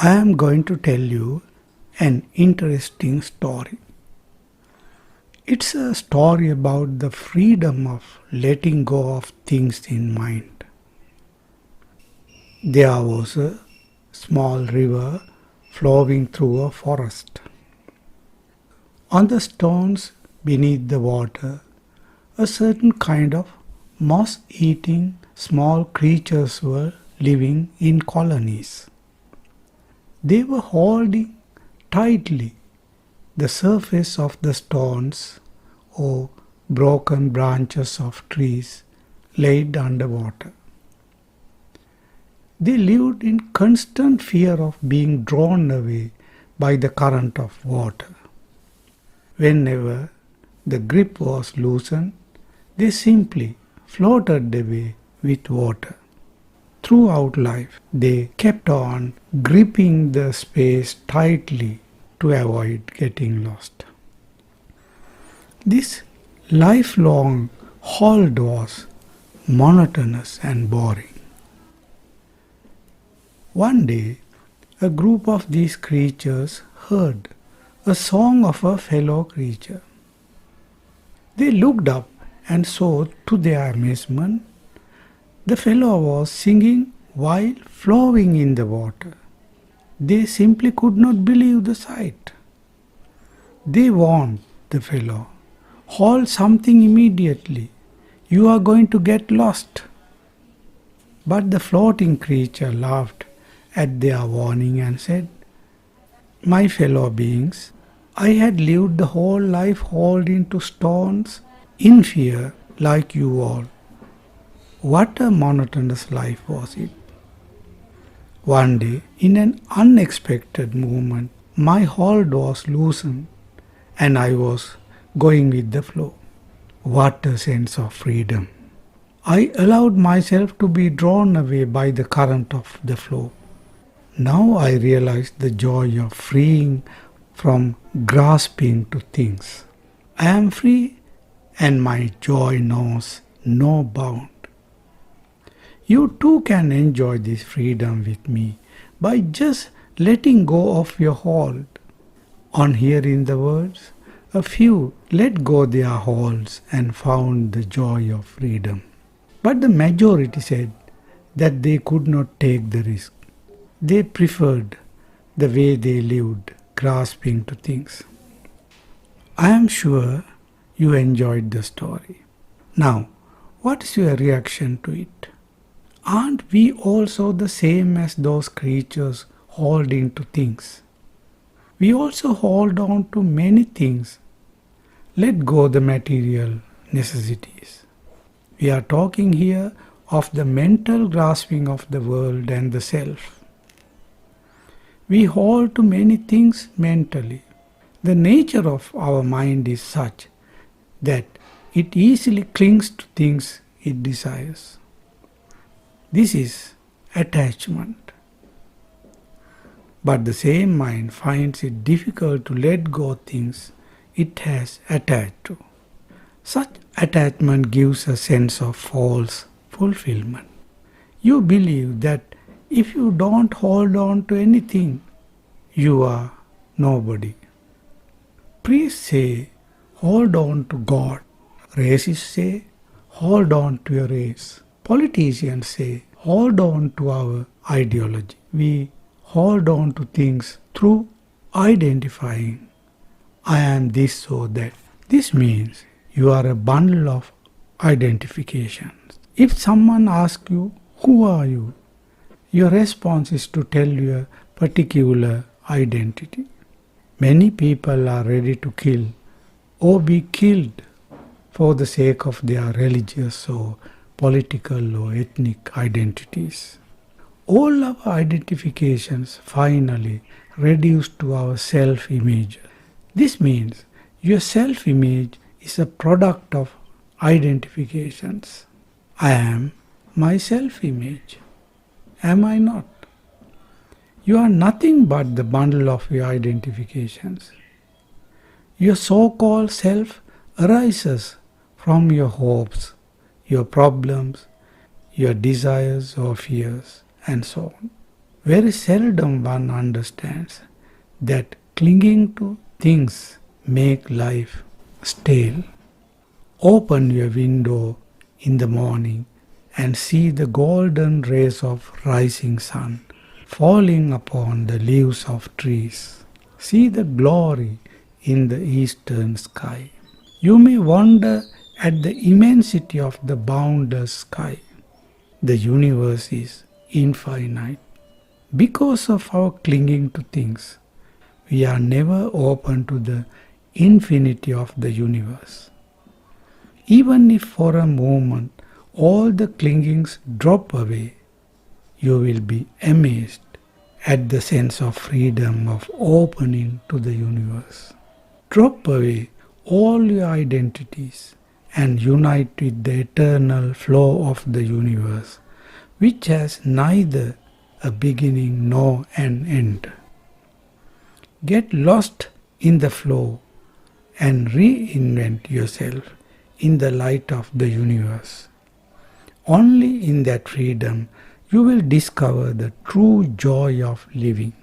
I am going to tell you an interesting story. It's a story about the freedom of letting go of things in mind. There was a small river flowing through a forest. On the stones beneath the water, a certain kind of moss-eating small creatures were living in colonies. They were holding tightly the surface of the stones or broken branches of trees laid under water. They lived in constant fear of being drawn away by the current of water. Whenever the grip was loosened, they simply floated away with water. Throughout life, they kept on gripping the space tightly to avoid getting lost. This lifelong hold was monotonous and boring. One day, a group of these creatures heard a song of a fellow creature. They looked up and saw, to their amazement, the fellow was singing while flowing in the water. They simply could not believe the sight. They warned the fellow, "Hold something immediately. You are going to get lost." But the floating creature laughed at their warning and said, "My fellow beings, I had lived the whole life holding to stones in fear like you all. What a monotonous life was it. One day, in an unexpected moment, my hold was loosened and I was going with the flow. What a sense of freedom. I allowed myself to be drawn away by the current of the flow. Now I realize the joy of freeing from grasping to things. I am free and my joy knows no bound. You too can enjoy this freedom with me by just letting go of your hold." On hearing the words, a few let go their holds and found the joy of freedom. But the majority said that they could not take the risk. They preferred the way they lived, grasping to things. I am sure you enjoyed the story. Now, what is your reaction to it? Aren't we also the same as those creatures holding to things? We also hold on to many things. Let go the material necessities. We are talking here of the mental grasping of the world and the self. We hold to many things mentally. The nature of our mind is such that it easily clings to things it desires. This is attachment. But the same mind finds it difficult to let go things it has attached to. Such attachment gives a sense of false fulfillment. You believe that if you don't hold on to anything, you are nobody. Priests say, "Hold on to God." Racists say, "Hold on to your race." Politicians say, "Hold on to our ideology." We hold on to things through identifying, "I am this so that." This means you are a bundle of identifications. If someone asks you, "Who are you?" your response is to tell your particular identity. Many people are ready to kill or be killed for the sake of their religious or political or ethnic identities. All our identifications finally reduce to our self-image. This means your self-image is a product of identifications. I am my self-image. Am I not? You are nothing but the bundle of your identifications. Your so-called self arises from your hopes, your problems, your desires or fears, and so on. Very seldom one understands that clinging to things make life stale. Open your window in the morning and see the golden rays of rising sun falling upon the leaves of trees. See the glory in the eastern sky. You may wonder at the immensity of the boundless sky. The universe is infinite. Because of our clinging to things, we are never open to the infinity of the universe. Even if for a moment all the clingings drop away, you will be amazed at the sense of freedom of opening to the universe. Drop away all your identities and unite with the eternal flow of the universe, which has neither a beginning nor an end. Get lost in the flow and reinvent yourself in the light of the universe. Only in that freedom you will discover the true joy of living.